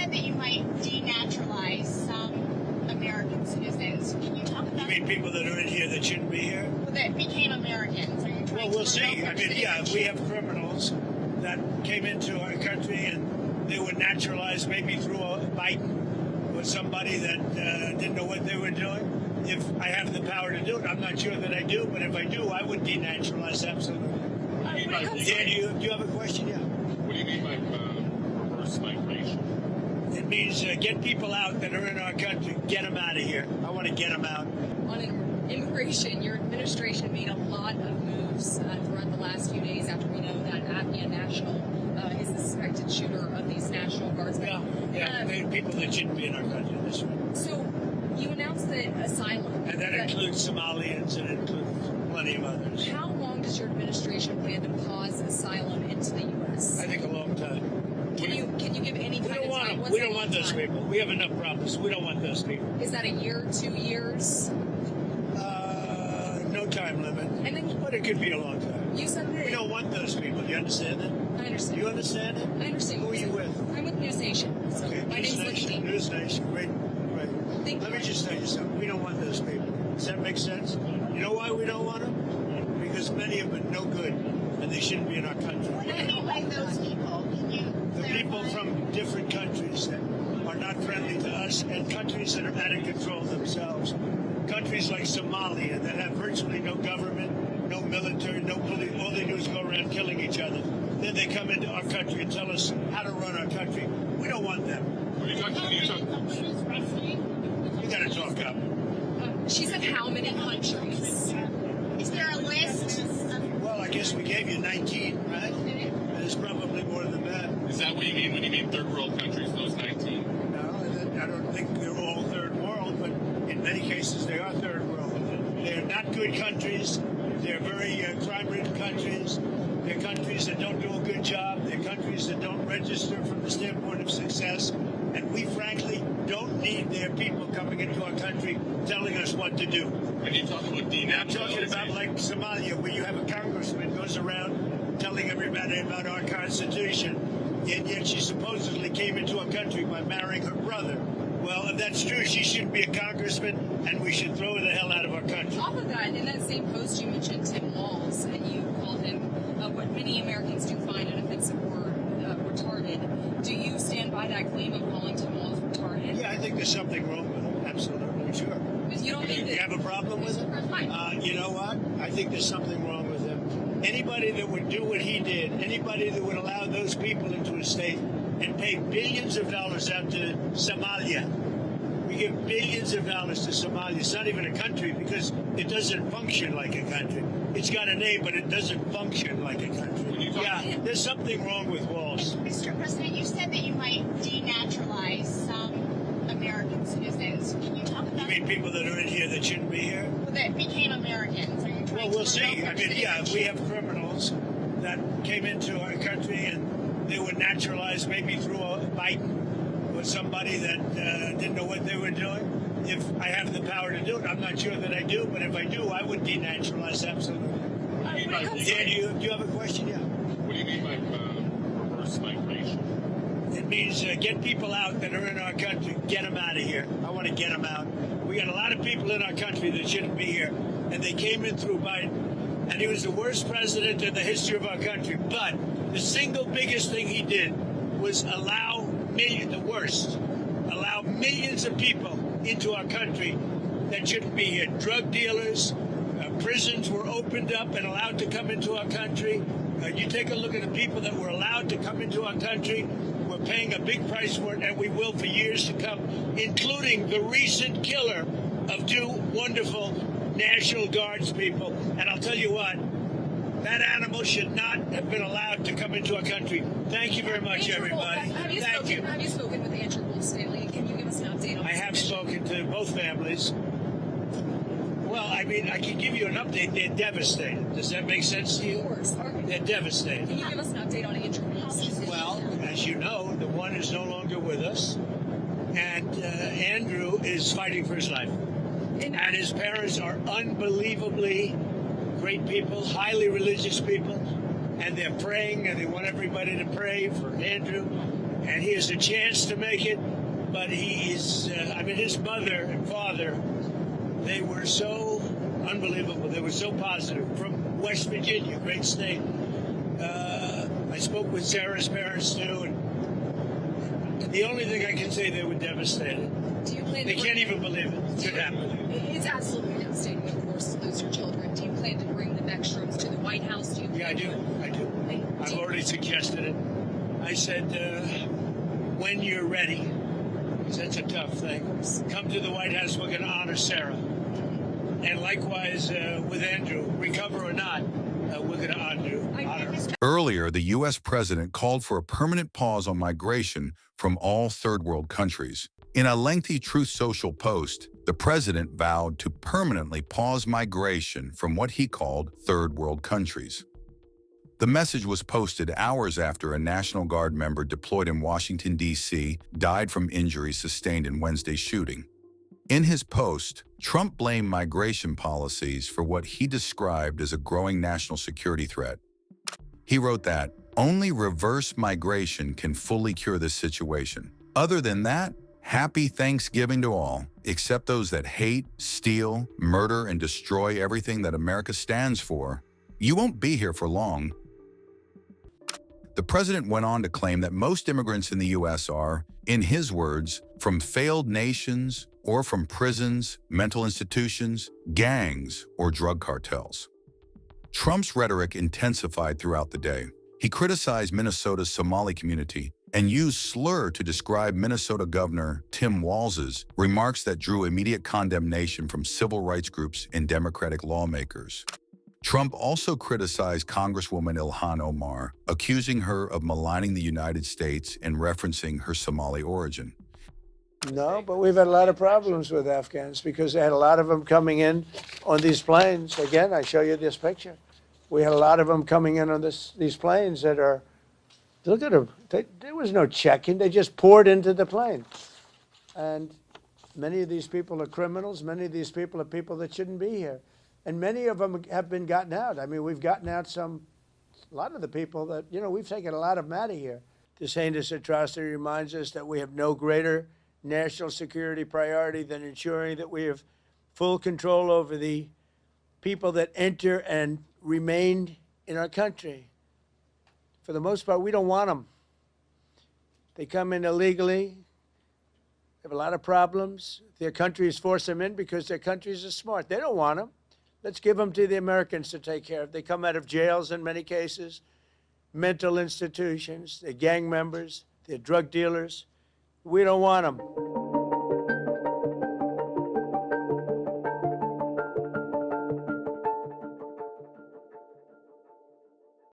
said that you might denaturalize some American citizens. Can you talk about? You mean people that are in here that shouldn't be here? That became Americans? Are you trying Well, we'll see. I mean, yeah, if we have criminals that came into our country and they were naturalized maybe through a Biden or somebody that didn't know what they were doing. If I have the power to do it, I'm not sure that I do, but if I do, I would denaturalize absolutely. Dan, do you have a question? Yeah. What do you mean by reverse migration? It means get people out that are in our country, get them out of here. I want to get them out. On immigration, your administration made a lot of moves throughout the last few days after we know that Afghan national is the suspected shooter of these National Guardsmen. Yeah, people that shouldn't be in our country. This way. So you announced that Asylum. And that includes Somalians and it includes plenty of others. How long does your administration plan to pause Asylum into the U.S.? I think a long time. Can you give any kind of time? We don't want those people. We have enough problems. We don't want those people. Is that a year, 2 years? No time limit. And then, but it could be a long time. You said that we don't want those people. Do you understand that? I understand. You understand it? I understand. Who are you with? I'm with News Nation. So okay, my News name's Nation. News Nation. Great. Let me just tell you something. We don't want those people. Does that make sense? You know why we don't want them? Because many of them are no good, and they shouldn't be in our country. What do you mean by those people? Can you clarify? People from different countries that are not friendly to us, and countries that are out of control themselves. Countries like Somalia that have virtually no government, no military, no police. All they do is go around killing each other. Then they come into our country and tell us how to run our country. We don't want them. You got to talk up. She said how many countries? Is there a list? Well, I guess we gave you 19, right? There's probably more than that. Is that what you mean when you mean third world countries, those 19? No, I don't think they're all third world, but in many cases they are third world. They're not good countries. They're very crime-ridden countries. They're countries that don't do a good job. They're countries that don't register from the standpoint of success. And we, frankly, don't need their people coming into our country telling us what to do. When you talk about denaturalization, I'm talking about like Somalia, where you have a congressman goes around telling everybody about our Constitution, and yet she supposedly came into our country by marrying her brother. Well, if that's true, she shouldn't be a congressman, and we should throw her the hell out of our country. Off of that, in that same post, you mentioned Tim Walz, and you called him what many Americans do find an offensive word, retarded. Do you stand by that claim of calling Tim Walz retarded? Yeah, I think there's something wrong with him. Absolutely, sure. But you don't think that you have a problem with it? You know what? I think there's something wrong with him. Anybody that would do what he did, anybody that would allow those people into a state and pay billions of dollars out to Somalia. We give billions of dollars to Somalia. It's not even a country because it doesn't function like a country. It's got a name, but it doesn't function like a country. Yeah, there's something wrong with Walz. Mr. President, you said that you might denaturalize some American citizens. Can you talk about? You mean people that are in here that shouldn't be here? That became Americans. Are you trying well, we'll see. I mean, yeah, if we have criminals that came into our country and they were naturalized maybe through a Biden or somebody that didn't know what they were doing. If I have the power to do it, I'm not sure that I do, but if I do, I would denaturalize absolutely. Dan, do you have a question? Yeah. What do you mean by reverse migration? It means get people out that are in our country, get them out of here. I want to get them out. We got a lot of people in our country that shouldn't be here, and they came in through Biden, and he was the worst president in the history of our country. But the single biggest thing he did was allow millions of people into our country that shouldn't be here. Drug dealers, prisons were opened up and allowed to come into our country. You take a look at the people that were allowed to come into our country. We're paying a big price for it, and we will for years to come, including the recent killer of two wonderful National Guards people. And I'll tell you what, that animal should not have been allowed to come into our country. Thank you very much, everybody. Have you spoken with Andrew Wolf's family? Can you give us an update on this? I have spoken to both families. Well, I mean, I can give you an update. They're devastated. Does that make sense to you? Of course. They're devastated. Can you give us an update on Andrew Wolf's? Well, as you know, the one is no longer with us, and Andrew is fighting for his life. And his parents are unbelievably great people, highly religious people, and they're praying, and they want everybody to pray for Andrew. and he has a chance to make it. But he is, his mother and father, they were so unbelievable. They were so positive. From West Virginia, great state. I spoke with Sarah's parents, too, and the only thing I can say, they were devastated. Do you plan They to can't even believe it could happen. It's absolutely devastating, of course, to lose your children. Do you plan to bring the Beckstroms to the White House? Yeah, I do. I've already suggested it. I said, when you're ready, because that's a tough thing, come to the White House. We're going to honor Sarah. And likewise with Andrew, recover or not, we're going to honor him. Earlier, the U.S. president called for a permanent pause on migration from all third world countries. In a lengthy Truth Social post, the president vowed to permanently pause migration from what he called third world countries. The message was posted hours after a National Guard member deployed in Washington, D.C. died from injuries sustained in Wednesday's shooting. In his post, Trump blamed migration policies for what he described as a growing national security threat. He wrote that only reverse migration can fully cure this situation. Other than that, happy Thanksgiving to all, except those that hate, steal, murder, and destroy everything that America stands for. You won't be here for long. The president went on to claim that most immigrants in the U.S. are, in his words, from failed nations or from prisons, mental institutions, gangs, or drug cartels. Trump's rhetoric intensified throughout the day. He criticized Minnesota's Somali community and used slur to describe Minnesota Governor Tim Walz's remarks that drew immediate condemnation from civil rights groups and Democratic lawmakers. Trump also criticized Congresswoman Ilhan Omar, accusing her of maligning the United States and referencing her Somali origin. No, but we've had a lot of problems with Afghans because they had a lot of them coming in on these planes. Again, I show you this picture. We had a lot of them coming in on these planes that are, look at them. There was no check-in. They just poured into the plane. And many of these people are criminals. Many of these people are people that shouldn't be here. And many of them have been gotten out. I mean, we've gotten out a lot of the people that, we've taken a lot of them out of here. This heinous atrocity reminds us that we have no greater national security priority than ensuring that we have full control over the people that enter and remain in our country. For the most part, we don't want them. They come in illegally. They have a lot of problems. Their countries force them in because their countries are smart. They don't want them. Let's give them to the Americans to take care of. They come out of jails in many cases, mental institutions, they're gang members, they're drug dealers. We don't want them.